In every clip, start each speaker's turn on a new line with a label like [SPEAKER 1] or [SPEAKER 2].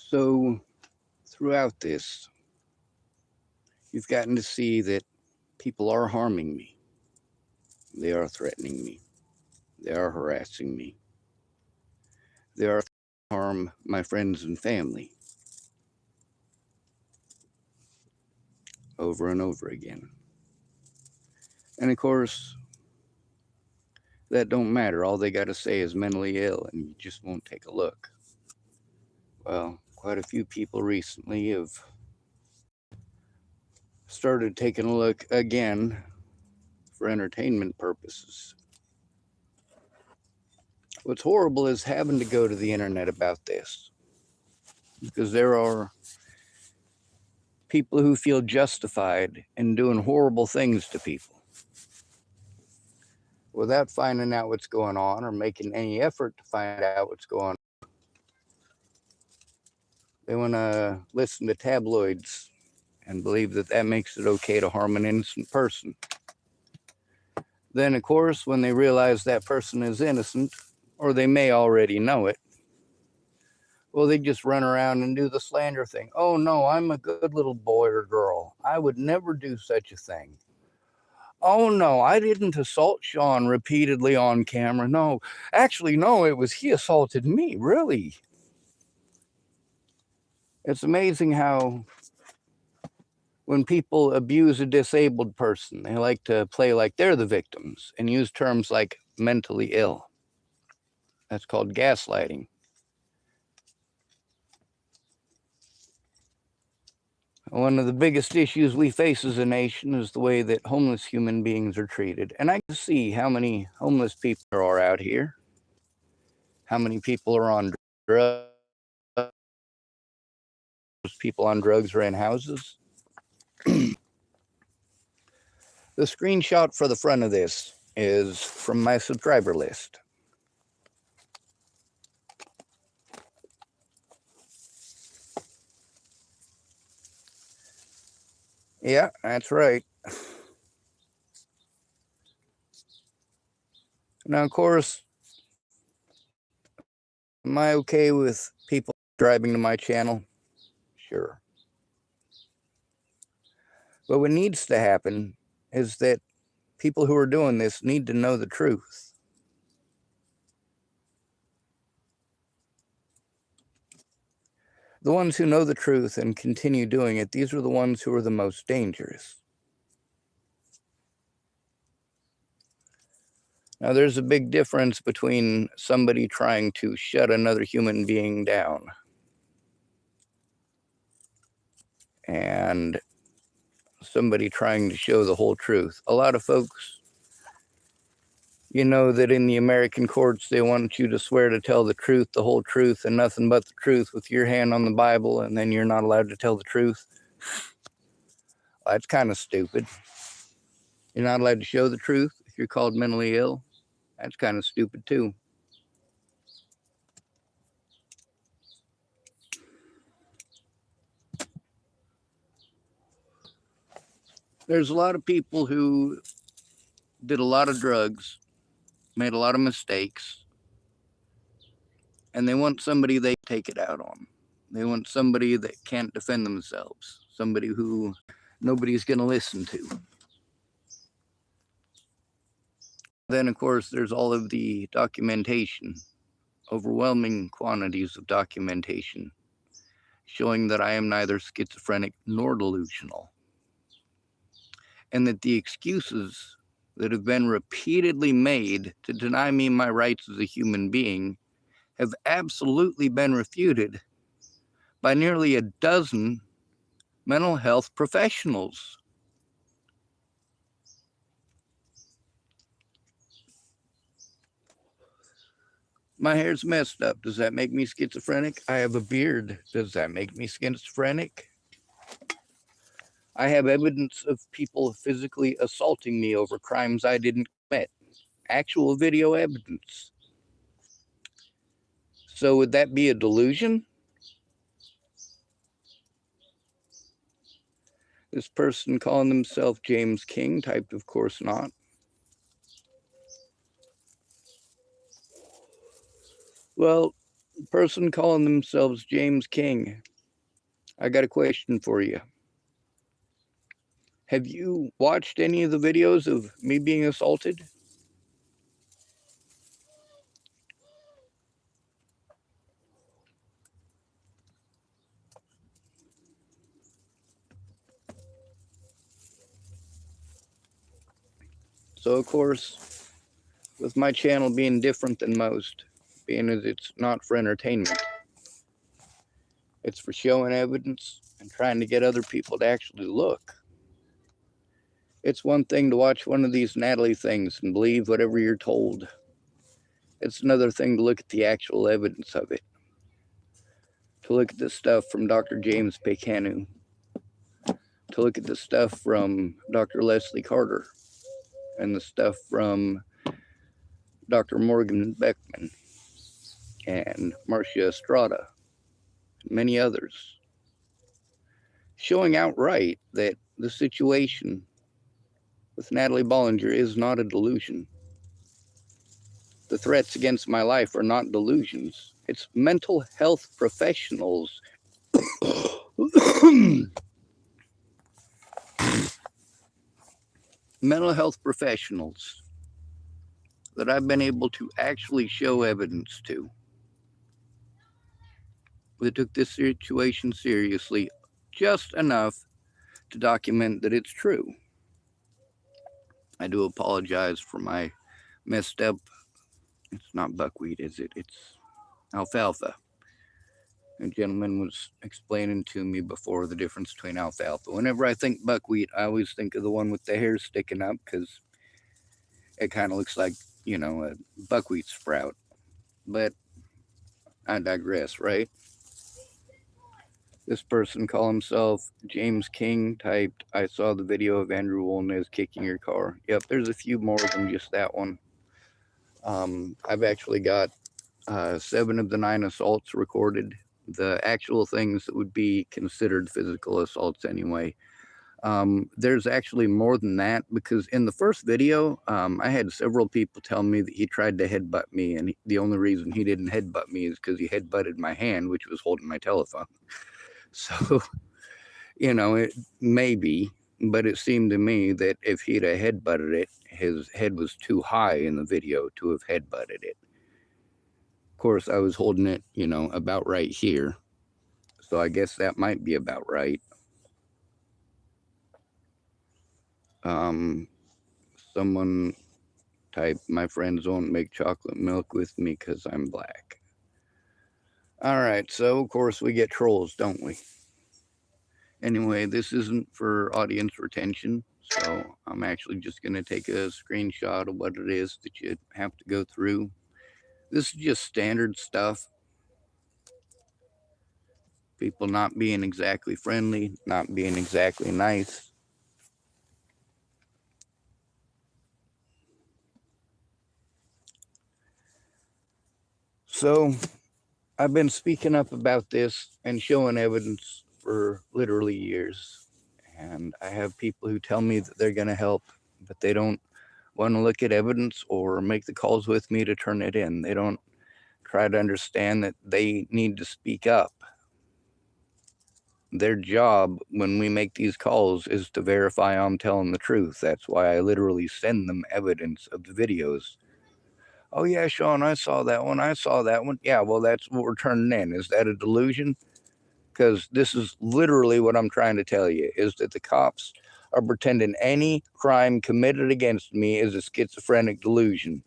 [SPEAKER 1] So, throughout this, you've gotten to see that people are harming me. They are threatening me. They are harassing me. They are harm my friends and family over and over again. And of course, that don't matter. All they got to say is mentally ill, and you just won't take a look. Well, quite a few people recently have started taking a look again for entertainment purposes. What's horrible is having to go to the internet about this, because there are people who feel justified in doing horrible things to people without finding out what's going on or making any effort to find out what's going on. They want to listen to tabloids and believe that that makes it okay to harm an innocent person. Then, of course, when they realize that person is innocent, or they may already know it, well, they just run around and do the slander thing. Oh, no, I'm a good little boy or girl. I would never do such a thing. Oh, no, I didn't assault Sean repeatedly on camera. No, actually, no, it was he assaulted me, really. It's amazing how when people abuse a disabled person, they like to play like they're the victims and use terms like mentally ill. That's called gaslighting. One of the biggest issues we face as a nation is the way that homeless human beings are treated. And I can see how many homeless people there are out here, how many people are on drugs, people on drugs are in houses. The screenshot for the front of this is from my subscriber list. Yeah, that's right. Now, of course, am I okay with people subscribing to my channel? Sure. But what needs to happen is that people who are doing this need to know the truth. The ones who know the truth and continue doing it, these are the ones who are the most dangerous. Now, there's a big difference between somebody trying to shut another human being down and somebody trying to show the whole truth. A lot of folks, you know that in the American courts, they want you to swear to tell the truth, the whole truth, and nothing but the truth with your hand on the Bible, and then you're not allowed to tell the truth. Well, that's kind of stupid. You're not allowed to show the truth if you're called mentally ill. That's kind of stupid too. There's a lot of people who did a lot of drugs, made a lot of mistakes, and they want somebody they take it out on. They want somebody that can't defend themselves, somebody who nobody's going to listen to. Then, of course, there's all of the documentation, overwhelming quantities of documentation, showing that I am neither schizophrenic nor delusional, and that the excuses that have been repeatedly made to deny me my rights as a human being have absolutely been refuted by nearly a dozen mental health professionals. My hair's messed up. Does that make me schizophrenic? I have a beard. Does that make me schizophrenic? I have evidence of people physically assaulting me over crimes I didn't commit. Actual video evidence. So would that be a delusion? This person calling himself James King typed, of course not. Well, Person calling themselves James King, I got a question for you. Have you watched any of the videos of me being assaulted? So, of course, with my channel being different than most, being as it's not for entertainment, it's for showing evidence and trying to get other people to actually look. It's one thing to watch one of these Natalie things and believe whatever you're told. It's another thing to look at the actual evidence of it. To look at the stuff from Dr. James Pekanu. To look at the stuff from Dr. Leslie Carter. And the stuff from Dr. Morgan Beckman. And Marcia Estrada. And many others. Showing outright that the situation with Natalie Bollinger is not a delusion. The threats against my life are not delusions. It's mental health professionals mental health professionals that I've been able to actually show evidence to that took this situation seriously just enough to document that it's true. I do apologize for my messed up, it's not buckwheat, is it? It's alfalfa. A gentleman was explaining to me before the difference between alfalfa. Whenever I think buckwheat, I always think of the one with the hair sticking up because it kind of looks like, you know, a buckwheat sprout. But I digress, right? This person called himself James King typed, I saw the video of Andrew Wolnez kicking your car. Yep, there's a few more than just that one. I've actually got 7 of the 9 assaults recorded. The actual things that would be considered physical assaults anyway. There's actually more than that because in the first video, I had several people tell me that he tried to headbutt me, and the only reason he didn't headbutt me is because he headbutted my hand, which was holding my telephone. So, you know, it may be, but it seemed to me that if he'd have headbutted it, his head was too high in the video to have headbutted it. Of course, I was holding it, you know, about right here. So I guess that might be about right. Someone type, my friends won't make chocolate milk with me because I'm black. All right, so of course we get trolls, don't we? Anyway, this isn't for audience retention, so I'm actually just going to take a screenshot of what it is that you have to go through. This is just standard stuff. People not being exactly friendly, not being exactly nice. So I've been speaking up about this and showing evidence for literally years. And I have people who tell me that they're going to help, but they don't want to look at evidence or make the calls with me to turn it in. They don't try to understand that they need to speak up. Their job when we make these calls is to verify I'm telling the truth. That's why I literally send them evidence of the videos. Oh yeah, Sean, I saw that one. I saw that one. Yeah, well, that's what we're turning in. Is that a delusion? Because this is literally what I'm trying to tell you, is that the cops are pretending any crime committed against me is a schizophrenic delusion.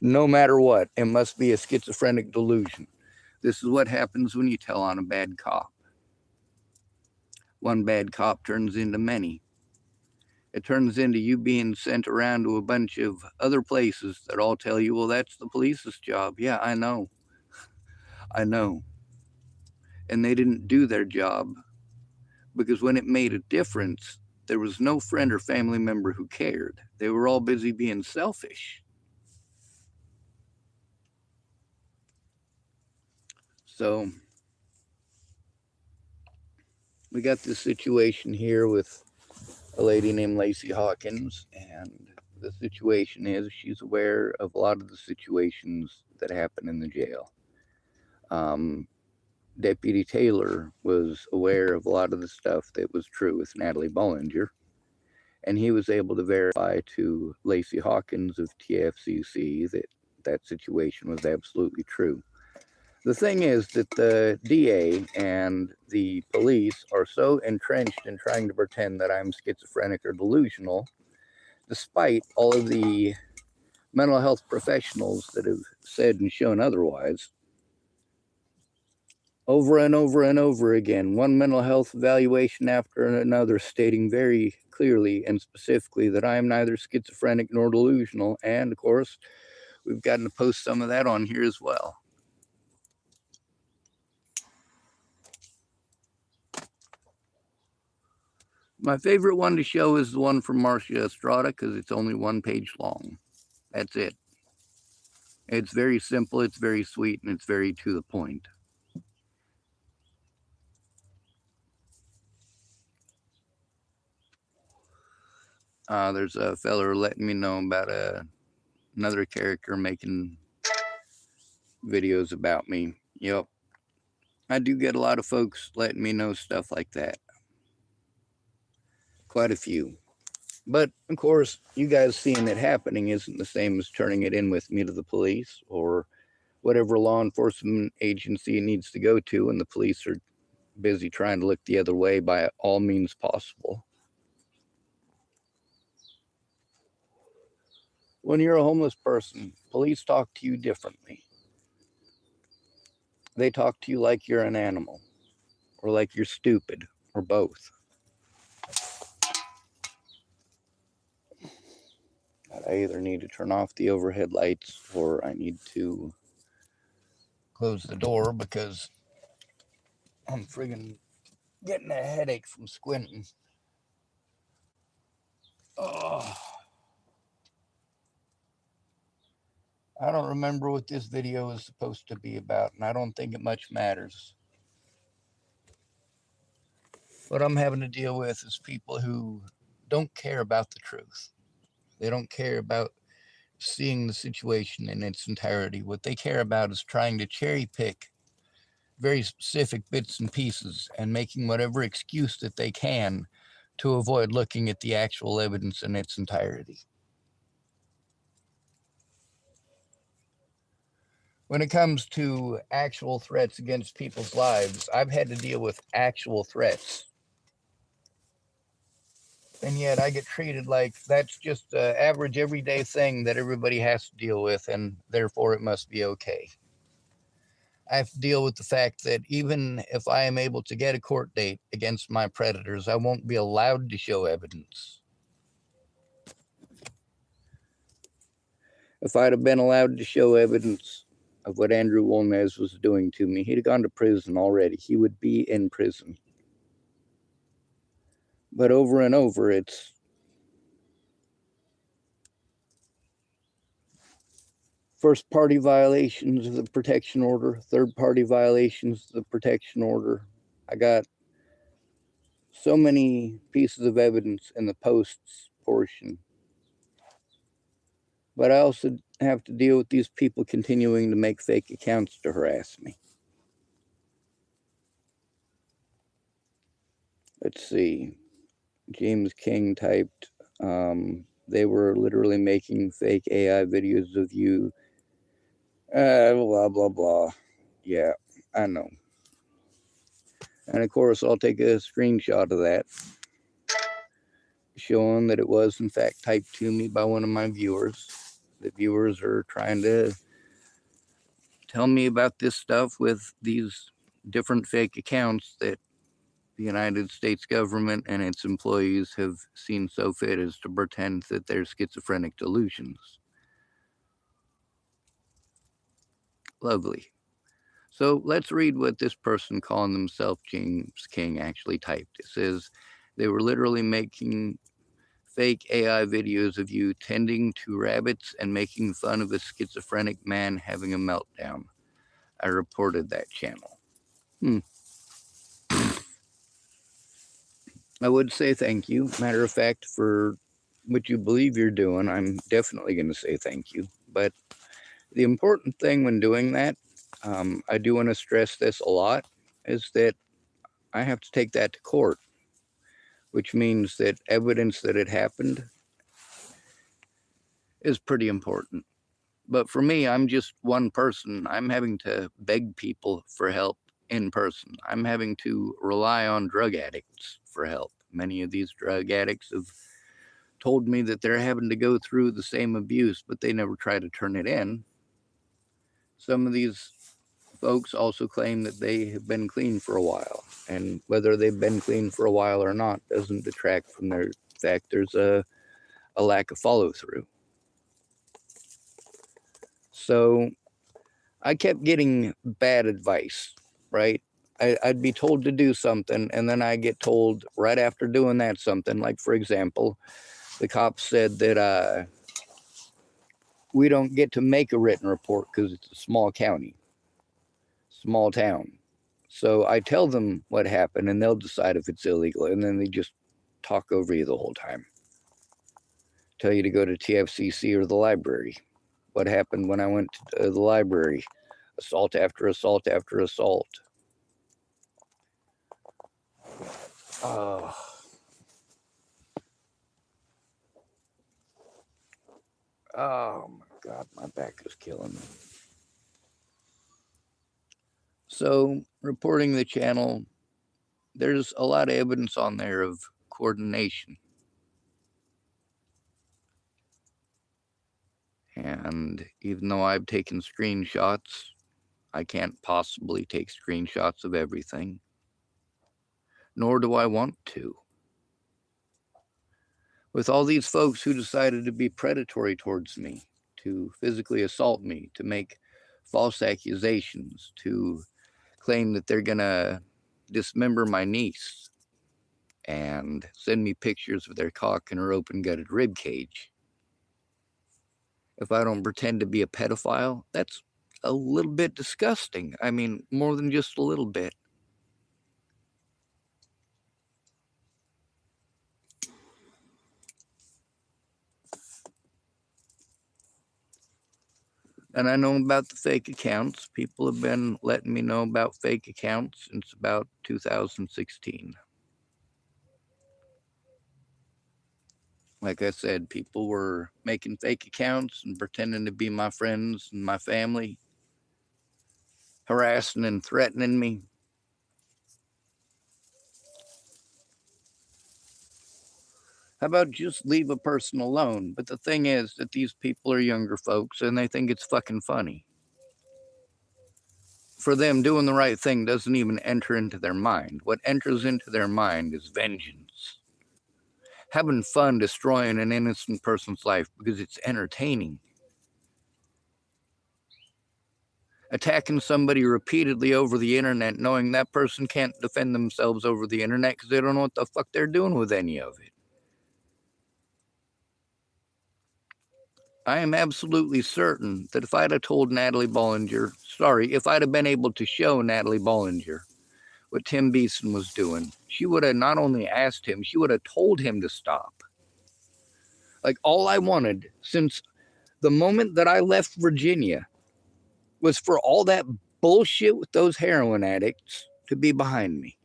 [SPEAKER 1] No matter what, it must be a schizophrenic delusion. This is what happens when you tell on a bad cop. One bad cop turns into many. It turns into you being sent around to a bunch of other places that all tell you, well, that's the police's job. Yeah, I know. I know. And they didn't do their job because when it made a difference, there was no friend or family member who cared. They were all busy being selfish. So we got this situation here with a lady named Lacey Hawkins, and the situation is she's aware of a lot of the situations that happen in the jail. Deputy Taylor was aware of a lot of the stuff that was true with Natalie Bollinger, and he was able to verify to Lacey Hawkins of TFCC that that situation was absolutely true. The thing is that the DA and the police are so entrenched in trying to pretend that I'm schizophrenic or delusional, despite all of the mental health professionals that have said and shown otherwise. Over and over and over again, one mental health evaluation after another stating very clearly and specifically that I am neither schizophrenic nor delusional. And of course, we've gotten to post some of that on here as well. My favorite one to show is the one from Marcia Estrada because it's only 1 page long. That's it. It's very simple, it's very sweet, and it's very to the point. There's a feller letting me know about another character making videos about me. Yep. I do get a lot of folks letting me know stuff like that. Quite a few. But, of course, you guys seeing it happening isn't the same as turning it in with me to the police or whatever law enforcement agency it needs to go to, and the police are busy trying to look the other way by all means possible. When you're a homeless person, police talk to you differently. They talk to you like you're an animal, or like you're stupid, or both. I either need to turn off the overhead lights or I need to close the door because I'm friggin' getting a headache from squinting. Oh. I don't remember what this video is supposed to be about, and I don't think it much matters. What I'm having to deal with is people who don't care about the truth. They don't care about seeing the situation in its entirety. What they care about is trying to cherry pick very specific bits and pieces and making whatever excuse that they can to avoid looking at the actual evidence in its entirety. When it comes to actual threats against people's lives, I've had to deal with actual threats. And yet I get treated like that's just an average everyday thing that everybody has to deal with, and therefore it must be okay. I have to deal with the fact that even if I am able to get a court date against my predators, I won't be allowed to show evidence. If I'd have been allowed to show evidence of what Andrew Wolnez was doing to me, he'd have gone to prison already. He would be in prison. But over and over, it's first-party violations of the protection order, third-party violations of the protection order. I got so many pieces of evidence in the posts portion. But I also have to deal with these people continuing to make fake accounts to harass me. Let's see. James King typed, they were literally making fake AI videos of you. Blah, blah, blah. Yeah, I know. And of course, I'll take a screenshot of that, showing that it was in fact typed to me by one of my viewers. The viewers are trying to tell me about this stuff with these different fake accounts that the United States government and its employees have seen so fit as to pretend that they're schizophrenic delusions. Lovely. So let's read what this person calling themselves James King actually typed. It says, they were literally making fake AI videos of you tending to rabbits and making fun of a schizophrenic man having a meltdown. I reported that channel. I would say thank you, matter of fact, for what you believe you're doing, I'm definitely going to say thank you. But the important thing when doing that, I do want to stress this a lot, is that I have to take that to court, which means that evidence that it happened is pretty important. But for me, I'm just one person. I'm having to beg people for help in person. I'm having to rely on drug addicts for help. Many of these drug addicts have told me that they're having to go through the same abuse, but they never try to turn it in. Some of these folks also claim that they have been clean for a while, and whether they've been clean for a while or not doesn't detract from their fact there's a lack of follow through. So I kept getting bad advice, right? I'd be told to do something, and then I get told right after doing that something. Like, for example, the cops said that we don't get to make a written report because it's a small county, small town. So I tell them what happened, and they'll decide if it's illegal, and then they just talk over you the whole time. Tell you to go to TFCC or the library. What happened when I went to the library? Assault after assault after assault. Oh. Oh my God, my back is killing me. So, reporting the channel, there's a lot of evidence on there of coordination. And even though I've taken screenshots, I can't possibly take screenshots of everything, nor do I want to. With all these folks who decided to be predatory towards me, to physically assault me, to make false accusations, to claim that they're going to dismember my niece and send me pictures of their cock and her open-gutted rib cage. If I don't pretend to be a pedophile, that's a little bit disgusting. I mean, more than just a little bit. And I know about the fake accounts. People have been letting me know about fake accounts since about 2016. Like I said, people were making fake accounts and pretending to be my friends and my family, harassing and threatening me. How about just leave a person alone? But the thing is that these people are younger folks and they think it's fucking funny. For them, doing the right thing doesn't even enter into their mind. What enters into their mind is vengeance. Having fun destroying an innocent person's life because it's entertaining. Attacking somebody repeatedly over the internet, knowing that person can't defend themselves over the internet because they don't know what the fuck they're doing with any of it. I am absolutely certain that if I'd have told Natalie Bollinger, if I'd have been able to show Natalie Bollinger what Tim Beeson was doing, she would have not only asked him, she would have told him to stop. Like, all I wanted since the moment that I left Virginia was for all that bullshit with those heroin addicts to be behind me.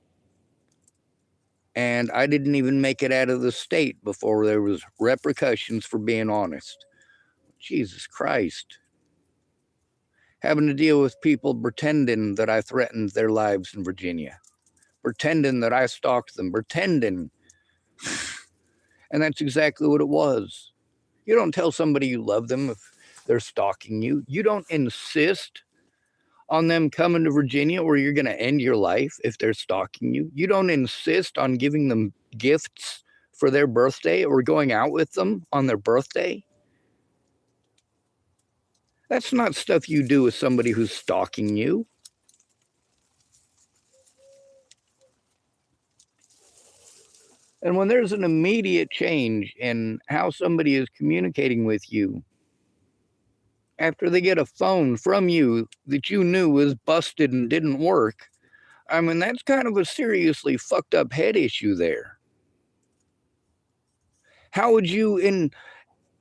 [SPEAKER 1] And I didn't even make it out of the state before there was repercussions for being honest. Jesus Christ. Having to deal with people pretending that I threatened their lives in Virginia, pretending that I stalked them, pretending. And that's exactly what it was. You don't tell somebody you love them if they're stalking you. You don't insist on them coming to Virginia where you're going to end your life if they're stalking you. You don't insist on giving them gifts for their birthday or going out with them on their birthday. That's not stuff you do with somebody who's stalking you. And when there's an immediate change in how somebody is communicating with you, after they get a phone from you that you knew was busted and didn't work, I mean, that's kind of a seriously fucked up head issue there. How would you, in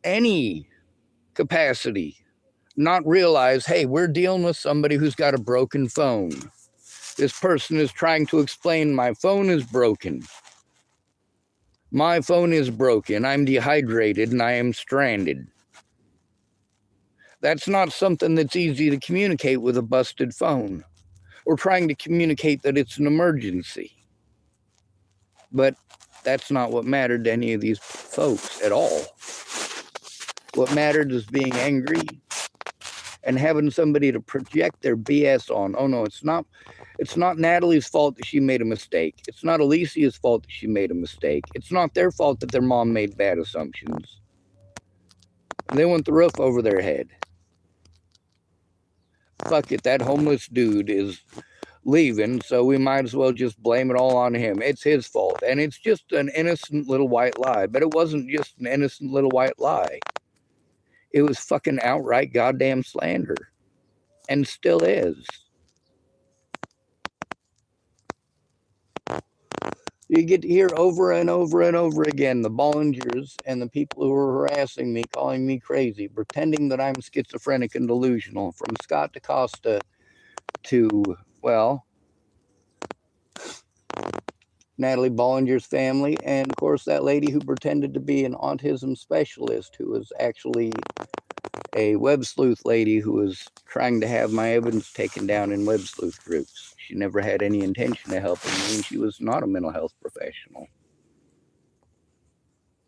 [SPEAKER 1] any capacity, not realize, hey, we're dealing with somebody who's got a broken phone? This person is trying to explain my phone is broken. My phone is broken. I'm dehydrated and I am stranded. That's not something that's easy to communicate with a busted phone, or trying to communicate that it's an emergency. But that's not what mattered to any of these folks at all. What mattered is being angry and having somebody to project their BS on. Oh no, it's not Natalie's fault that she made a mistake. It's not Alicia's fault that she made a mistake. It's not their fault that their mom made bad assumptions. They want the roof over their head. Fuck it, that homeless dude is leaving, so we might as well just blame it all on him. It's his fault, and it's just an innocent little white lie. But it wasn't just an innocent little white lie. It was fucking outright goddamn slander, and still is. You get to hear over and over and over again the Bollingers and the people who are harassing me, calling me crazy, pretending that I'm schizophrenic and delusional, from Scott DaCosta to, well, Natalie Bollinger's family, and of course that lady who pretended to be an autism specialist, who was actually a web sleuth lady who was trying to have my evidence taken down in web sleuth groups. She never had any intention of helping me, and she was not a mental health professional.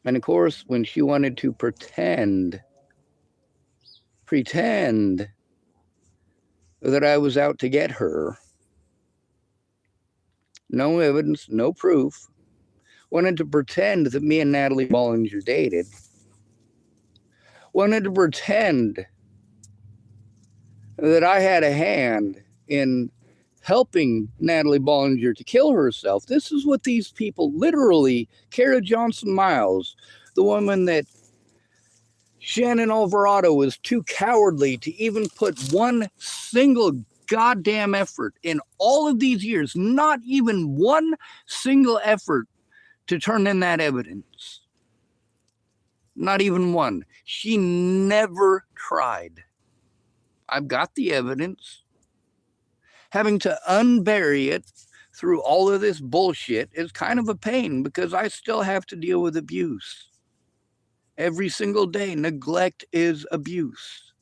[SPEAKER 1] And of course, when she wanted to pretend that I was out to get her, no evidence, no proof, wanted to pretend that me and Natalie Bollinger dated, wanted to pretend that I had a hand in helping Natalie Bollinger to kill herself. This is what these people, literally, Kara Johnson Miles, the woman that Shannon Alvarado was too cowardly to even put one single goddamn effort in all of these years, not even one single effort to turn in that evidence. Not even one. She never tried. I've got the evidence. Having to unbury it through all of this bullshit is kind of a pain, because I still have to deal with abuse. Every single day, neglect is abuse.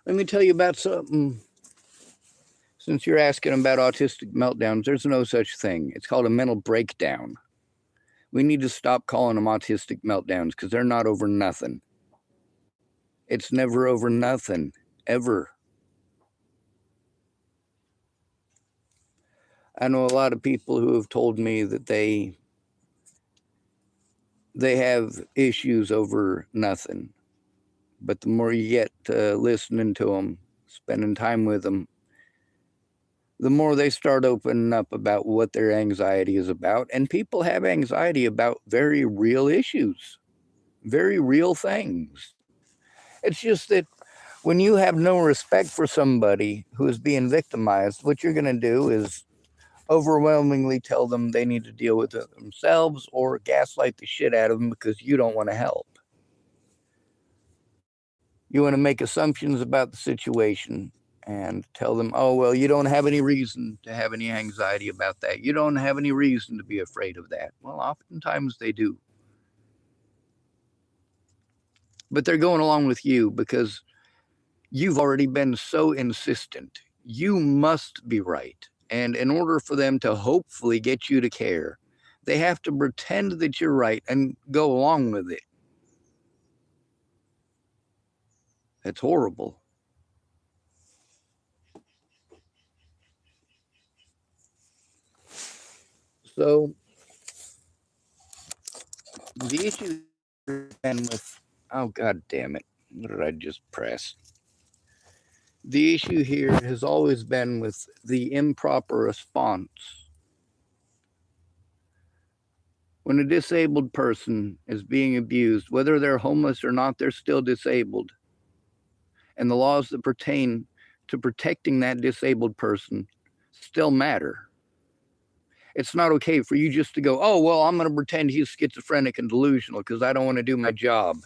[SPEAKER 1] Let me tell you about something. Since you're asking about autistic meltdowns, there's no such thing. It's called a mental breakdown. We need to stop calling them autistic meltdowns, because they're not over nothing. It's never over nothing, ever. I know a lot of people who have told me that they have issues over nothing. But the more you get listening to them, spending time with them, the more they start opening up about what their anxiety is about. And people have anxiety about very real issues, very real things. It's just that when you have no respect for somebody who is being victimized, what you're going to do is overwhelmingly tell them they need to deal with it themselves, or gaslight the shit out of them because you don't want to help. You want to make assumptions about the situation and tell them, oh, well, you don't have any reason to have any anxiety about that. You don't have any reason to be afraid of that. Well, oftentimes they do. But they're going along with you because you've already been so insistent. You must be right. And in order for them to hopefully get you to care, they have to pretend that you're right and go along with it. It's horrible. So the issue has been with, oh, God damn it. What did I just press? The issue here has always been with the improper response. When a disabled person is being abused, whether they're homeless or not, they're still disabled. And the laws that pertain to protecting that disabled person still matter. It's not okay for you just to go, oh, well, I'm going to pretend he's schizophrenic and delusional because I don't want to do my job.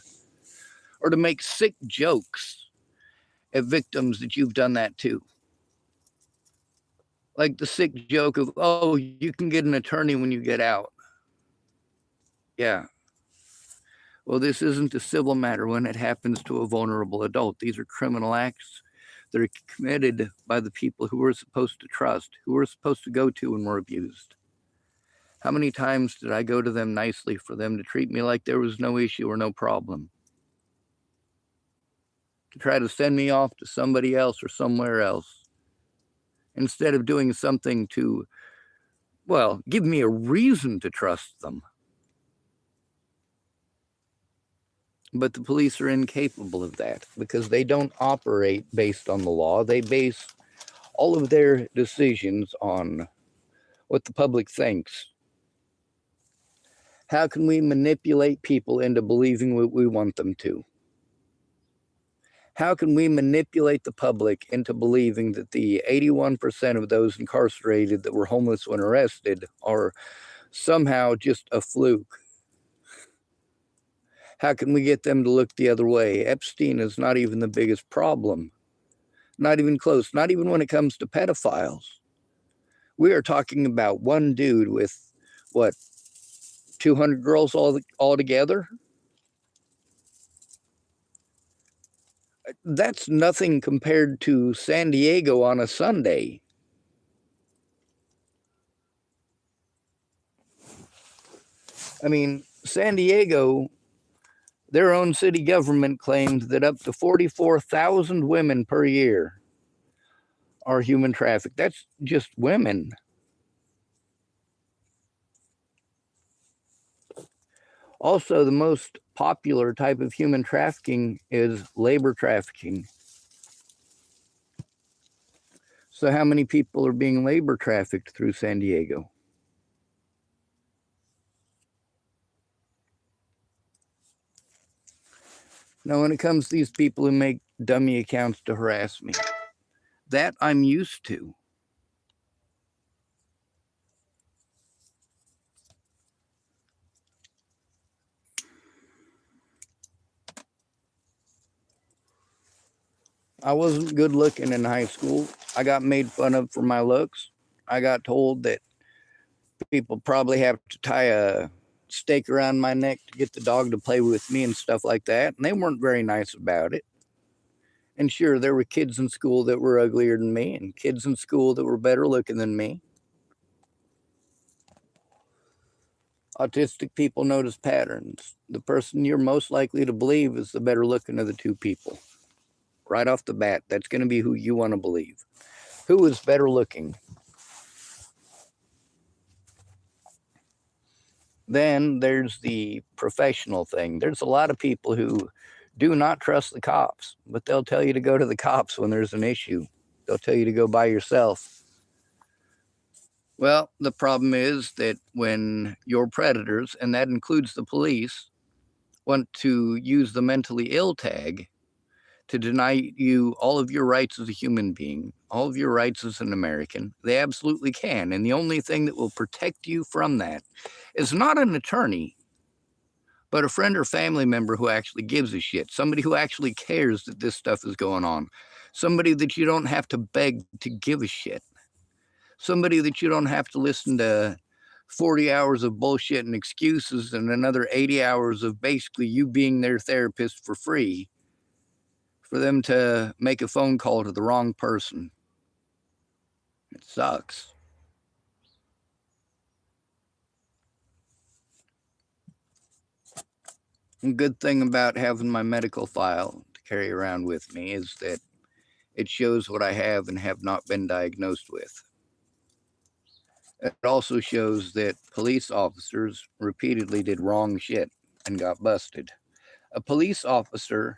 [SPEAKER 1] Or to make sick jokes at victims that you've done that to. Like the sick joke of, oh, you can get an attorney when you get out. Yeah. Well, this isn't a civil matter when it happens to a vulnerable adult. These are criminal acts that are committed by the people who we're supposed to trust, who we're supposed to go to when we're abused. How many times did I go to them nicely for them to treat me like there was no issue or no problem? To try to send me off to somebody else or somewhere else, instead of doing something to, well, give me a reason to trust them. But the police are incapable of that because they don't operate based on the law. They base all of their decisions on what the public thinks. How can we manipulate people into believing what we want them to? How can we manipulate the public into believing that the 81% of those incarcerated that were homeless when arrested are somehow just a fluke? How can we get them to look the other way? Epstein is not even the biggest problem. Not even close. Not even when it comes to pedophiles. We are talking about one dude with, what, 200 girls all together? That's nothing compared to San Diego on a Sunday. I mean, San Diego, their own city government claimed that up to 44,000 women per year are human trafficked. That's just women. Also, the most popular type of human trafficking is labor trafficking. So how many people are being labor trafficked through San Diego? Now, when it comes to these people who make dummy accounts to harass me, that I'm used to. I wasn't good looking in high school. I got made fun of for my looks. I got told that people probably have to tie a stake around my neck to get the dog to play with me and stuff like that. And they weren't very nice about it. And sure, there were kids in school that were uglier than me and kids in school that were better looking than me. Autistic people notice patterns. The person you're most likely to believe is the better looking of the two people. Right off the bat, that's going to be who you want to believe. Who is better looking? Then there's the professional thing. There's a lot of people who do not trust the cops, but they'll tell you to go to the cops when there's an issue. They'll tell you to go by yourself. Well, the problem is that when your predators, and that includes the police, want to use the mentally ill tag to deny you all of your rights as a human being, all of your rights as an American, they absolutely can. And the only thing that will protect you from that is not an attorney, but a friend or family member who actually gives a shit, somebody who actually cares that this stuff is going on, somebody that you don't have to beg to give a shit, somebody that you don't have to listen to 40 hours of bullshit and excuses and another 80 hours of basically you being their therapist for free for them to make a phone call to the wrong person. It sucks. The good thing about having my medical file to carry around with me is that it shows what I have and have not been diagnosed with. It also shows that police officers repeatedly did wrong shit and got busted. A police officer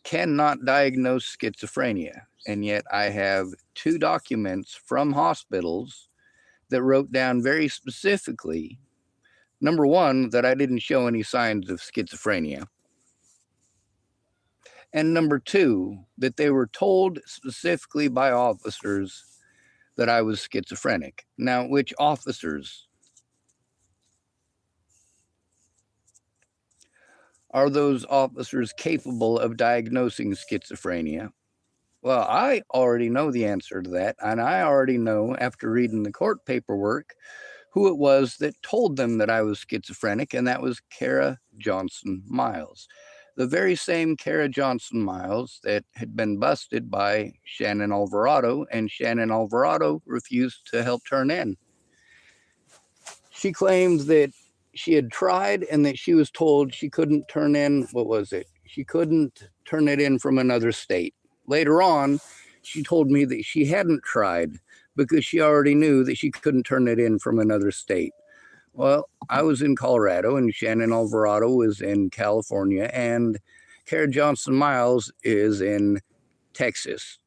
[SPEAKER 1] cannot diagnose schizophrenia, and yet I have 2 documents from hospitals that wrote down very specifically, number one, that I didn't show any signs of schizophrenia, And number two, that they were told specifically by officers that I was schizophrenic. Now, which officers? Are those officers capable of diagnosing schizophrenia? Well, I already know the answer to that, and I already know after reading the court paperwork who it was that told them that I was schizophrenic, and that was Kara Johnson Miles. The very same Kara Johnson Miles that had been busted by Shannon Alvarado, and Shannon Alvarado refused to help turn in. She claimed that she had tried and that she was told she couldn't turn in, what was it? She couldn't turn it in from another state. Later on, she told me that she hadn't tried because she already knew that she couldn't turn it in from another state. Well, I was in Colorado and Shannon Alvarado was in California, and Kara Johnson Miles is in Texas.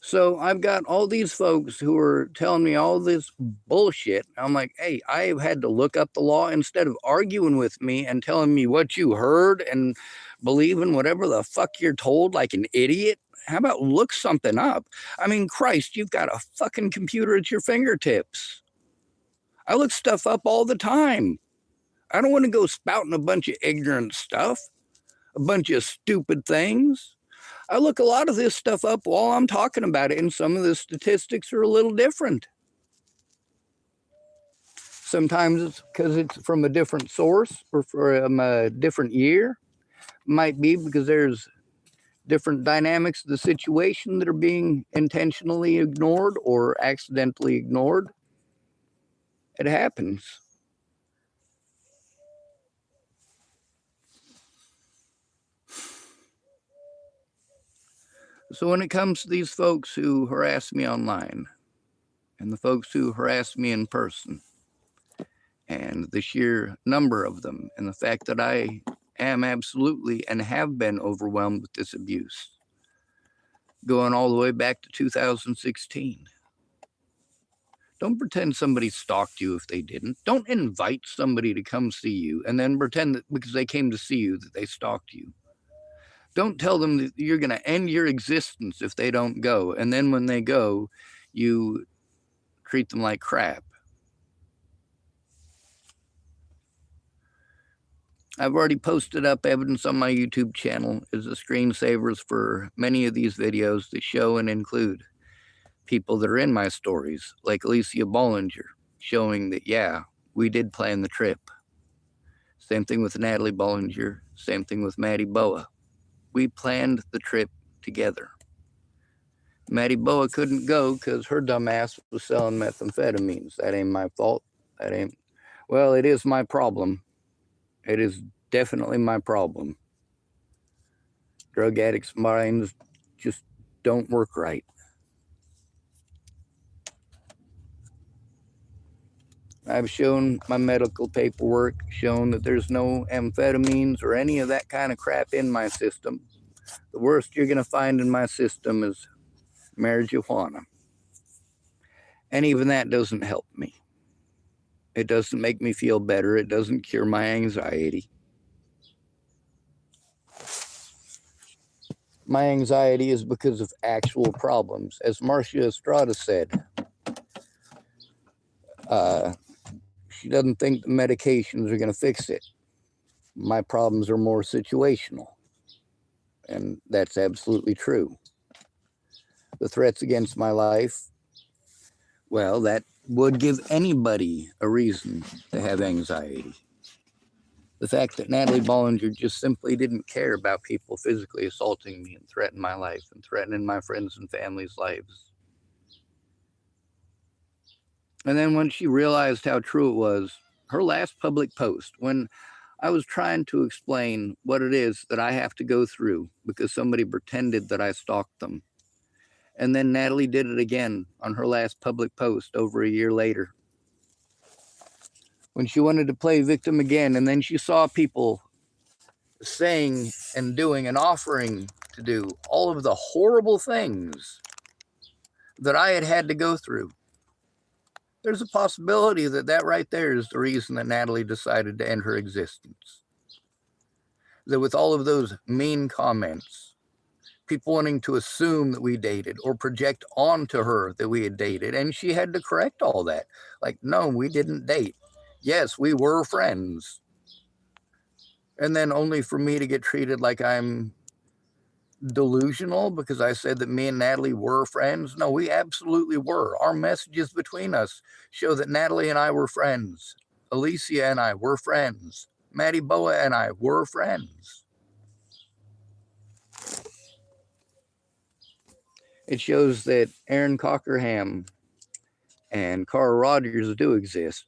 [SPEAKER 1] So I've got all these folks who are telling me all this bullshit. I'm like, hey, I've had to look up the law instead of arguing with me and telling me what you heard and believing whatever the fuck you're told like an idiot. How about look something up? I mean, Christ, you've got a fucking computer at your fingertips. I look stuff up all the time. I don't want to go spouting a bunch of ignorant stuff, a bunch of stupid things. I look a lot of this stuff up while I'm talking about it, and some of the statistics are a little different. Sometimes it's because it's from a different source or from a different year. Might be because there's different dynamics of the situation that are being intentionally ignored or accidentally ignored. It happens. So when it comes to these folks who harass me online and the folks who harass me in person and the sheer number of them and the fact that I am absolutely and have been overwhelmed with this abuse, going all the way back to 2016. Don't pretend somebody stalked you if they didn't. Don't invite somebody to come see you and then pretend that because they came to see you that they stalked you. Don't tell them that you're going to end your existence if they don't go. And then when they go, you treat them like crap. I've already posted up evidence on my YouTube channel as the screensavers for many of these videos that show and include people that are in my stories, like Alicia Bollinger, showing that, yeah, we did plan the trip. Same thing with Natalie Bollinger, same thing with Maddie Boa. We planned the trip together. Maddie Boa couldn't go because her dumb ass was selling methamphetamines. That ain't my fault. Well, it is my problem. It is definitely my problem. Drug addicts' minds just don't work right. I've shown my medical paperwork, shown that there's no amphetamines or any of that kind of crap in my system. The worst you're going to find in my system is marijuana. And even that doesn't help me. It doesn't make me feel better. It doesn't cure my anxiety. My anxiety is because of actual problems. As Marcia Estrada said, she doesn't think the medications are going to fix it. My problems are more situational. And that's absolutely true. The threats against my life, well, that would give anybody a reason to have anxiety. The fact that Natalie Bollinger just simply didn't care about people physically assaulting me and threatening my life and threatening my friends and family's lives. And then when she realized how true it was, her last public post, when I was trying to explain what it is that I have to go through because somebody pretended that I stalked them. And then Natalie did it again on her last public post over a year later, when she wanted to play victim again. And then she saw people saying and doing and offering to do all of the horrible things that I had to go through. There's a possibility that that right there is the reason that Natalie decided to end her existence. that with all of those mean comments, people wanting to assume that we dated or project onto her that we had dated, and she had to correct all that. Like, no, we didn't date. Yes, we were friends. And then only for me to get treated like I'm delusional because I said that me and Natalie were friends. No, we absolutely were. Our messages between us show that Natalie and I were friends. Alicia and I were friends. Maddie Boa and I were friends. It shows that Aaron Cockerham and Carl Rogers do exist,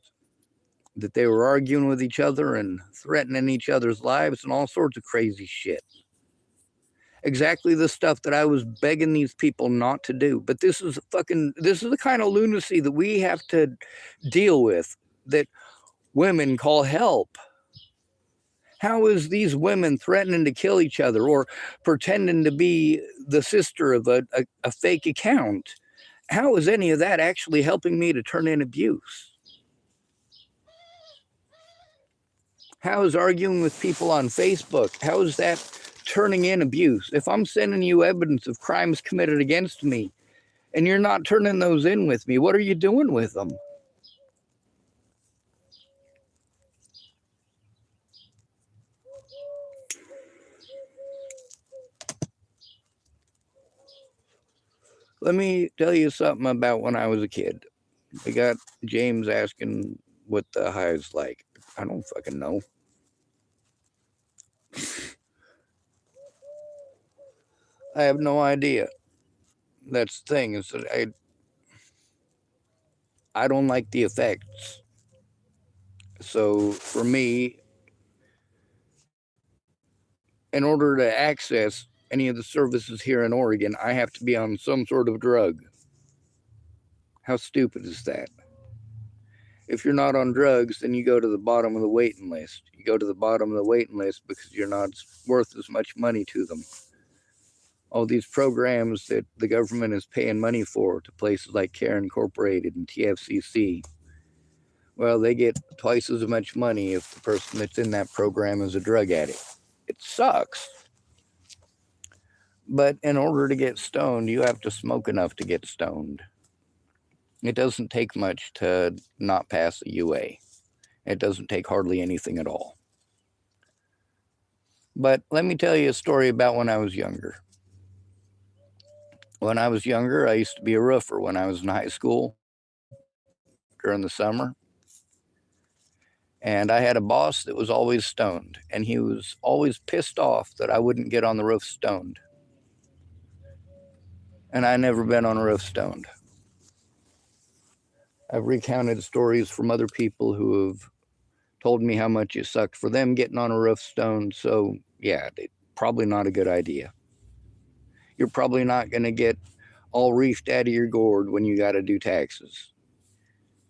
[SPEAKER 1] that they were arguing with each other and threatening each other's lives and all sorts of crazy shit. Exactly the stuff that I was begging these people not to do. But this is the kind of lunacy that we have to deal with, that women call help. How is these women threatening to kill each other or pretending to be the sister of a fake account? How is any of that actually helping me to turn in abuse? How is arguing with people on Facebook, how is that turning in abuse? If I'm sending you evidence of crimes committed against me and you're not turning those in with me, what are you doing with them? Let me tell you something about when I was a kid. We got James asking what the high is like. I don't fucking know. I have no idea. That's the thing, is that I don't like the effects. So for me, in order to access any of the services here in Oregon, I have to be on some sort of drug. How stupid is that? If you're not on drugs, then you go to the bottom of the waiting list. You go to the bottom of the waiting list because you're not worth as much money to them. All these programs that the government is paying money for to places like Care Incorporated and TFCC, well, they get twice as much money if the person that's in that program is a drug addict. It sucks. But in order to get stoned, you have to smoke enough to get stoned. It doesn't take much to not pass a UA. It doesn't take hardly anything at all. But let me tell you a story about when I was younger. When I was younger, I used to be a roofer when I was in high school during the summer. And I had a boss that was always stoned, and he was always pissed off that I wouldn't get on the roof stoned. And I never been on a roof stoned. I've recounted stories from other people who have told me how much it sucked for them getting on a roof stoned. So yeah, probably not a good idea. You're probably not going to get all reefed out of your gourd when you got to do taxes.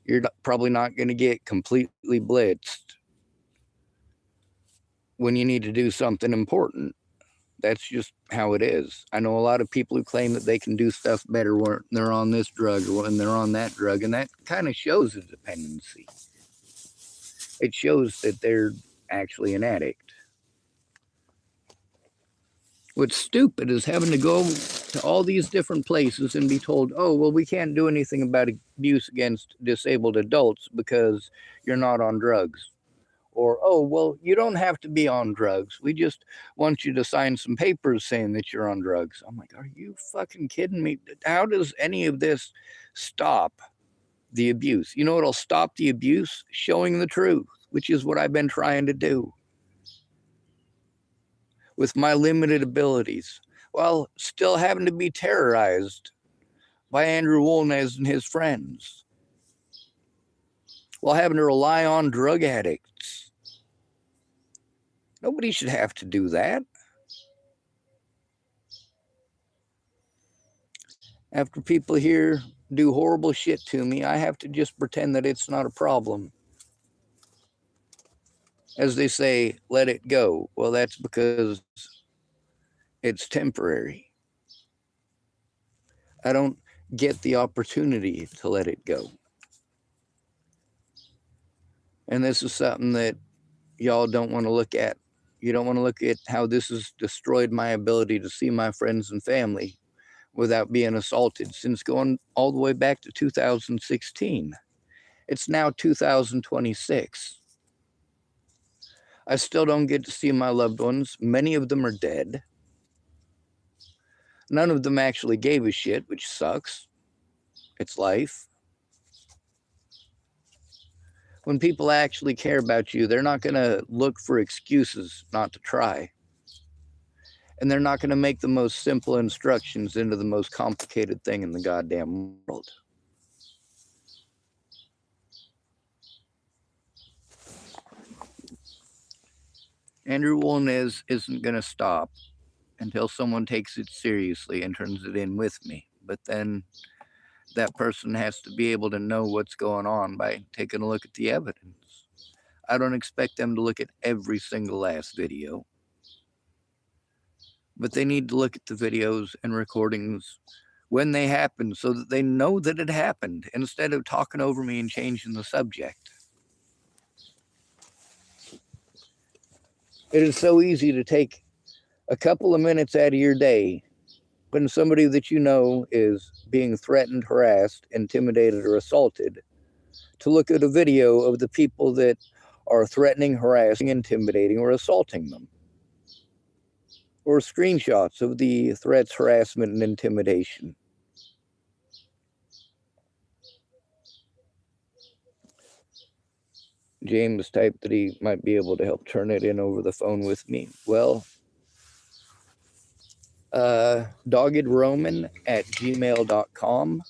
[SPEAKER 1] You're probably not going to get completely blitzed when you need to do something important. That's just how it is. I know a lot of people who claim that they can do stuff better when they're on this drug or when they're on that drug, and that kind of shows a dependency. It shows that they're actually an addict. What's stupid is having to go to all these different places and be told, oh, well, we can't do anything about abuse against disabled adults because you're not on drugs. Or, oh, well, you don't have to be on drugs. We just want you to sign some papers saying that you're on drugs. I'm like, are you fucking kidding me? How does any of this stop the abuse? You know what'll stop the abuse? Showing the truth, which is what I've been trying to do with my limited abilities, while still having to be terrorized by Andrew Wolnez and his friends, while having to rely on drug addicts. Nobody should have to do that. After people here do horrible shit to me, I have to just pretend that it's not a problem. As they say, let it go. Well, that's because it's temporary. I don't get the opportunity to let it go. And this is something that y'all don't want to look at. You don't want to look at how this has destroyed my ability to see my friends and family without being assaulted since going all the way back to 2016. It's now 2026. I still don't get to see my loved ones. Many of them are dead. None of them actually gave a shit, which sucks. It's life. When people actually care about you, they're not going to look for excuses not to try. And they're not going to make the most simple instructions into the most complicated thing in the goddamn world. Andrew Wolnez isn't going to stop until someone takes it seriously and turns it in with me. But then that person has to be able to know what's going on by taking a look at the evidence. I don't expect them to look at every single last video, but they need to look at the videos and recordings when they happen so that they know that it happened instead of talking over me and changing the subject. It is so easy to take a couple of minutes out of your day when somebody that you know is being threatened, harassed, intimidated, or assaulted to look at a video of the people that are threatening, harassing, intimidating, or assaulting them. Or screenshots of the threats, harassment, and intimidation. James typed that he might be able to help turn it in over the phone with me. Well, doggedroman@gmail.com,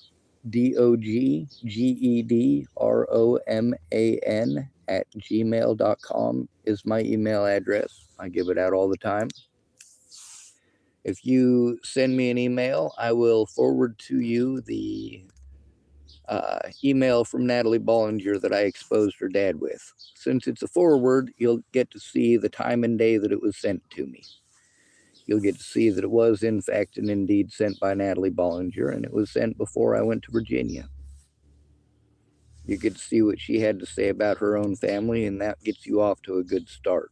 [SPEAKER 1] doggedroman@gmail.com is my email address. I give it out all the time. If you send me an email, I will forward to you the email from Natalie Bollinger that I exposed her dad with. Since it's a forward, you'll get to see the time and day that it was sent to me. You'll get to see that it was, in fact, and indeed sent by Natalie Bollinger, and it was sent before I went to Virginia. You get to see what she had to say about her own family, and that gets you off to a good start.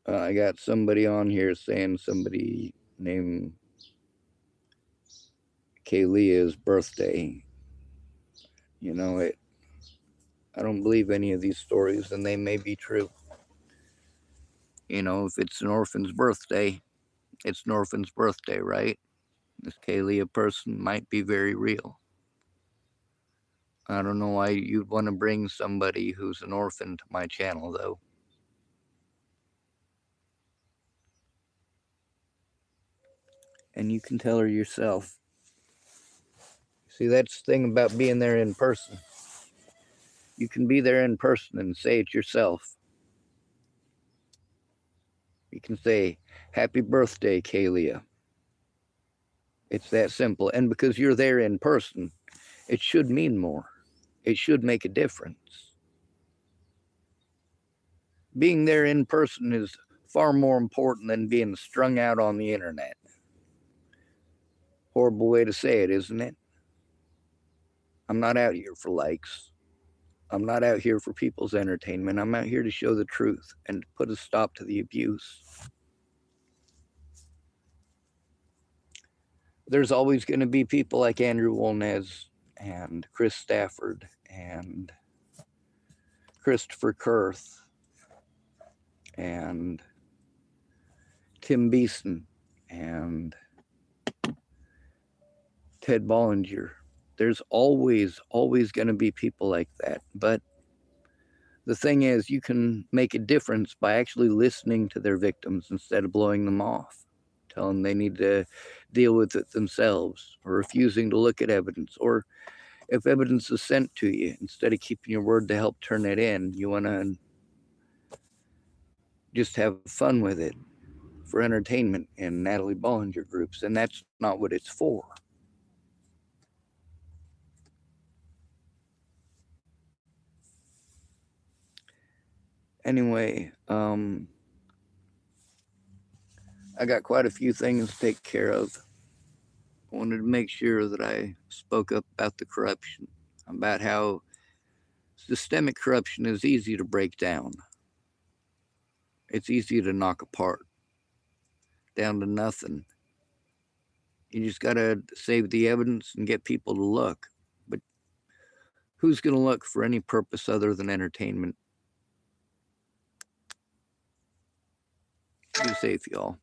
[SPEAKER 1] I got somebody on here saying somebody named Kaylea's birthday. You know, I don't believe any of these stories, and they may be true. You know, if it's an orphan's birthday, it's an orphan's birthday, right? This Kaylea person might be very real. I don't know why you'd want to bring somebody who's an orphan to my channel, though. And you can tell her yourself. See, that's the thing about being there in person. You can be there in person and say it yourself. You can say, "Happy birthday, Kaylea." It's that simple. And because you're there in person, it should mean more. It should make a difference. Being there in person is far more important than being strung out on the internet. Horrible way to say it, isn't it? I'm not out here for likes. I'm not out here for people's entertainment. I'm out here to show the truth and to put a stop to the abuse. There's always going to be people like Andrew Wolnez and Chris Stafford and Christopher Kurth and Tim Beeson and Ted Bollinger. There's always going to be people like that. But the thing is, you can make a difference by actually listening to their victims instead of blowing them off, telling them they need to deal with it themselves, or refusing to look at evidence. Or if evidence is sent to you, instead of keeping your word to help turn it in, you want to just have fun with it for entertainment in Natalie Bollinger groups. And that's not what it's for. Anyway, I got quite a few things to take care of. I wanted to make sure that I spoke up about the corruption. about how systemic corruption is easy to break down. It's easy to knock apart, down to nothing. You just got to save the evidence and get people to look. But who's going to look for any purpose other than entertainment? Be safe, y'all.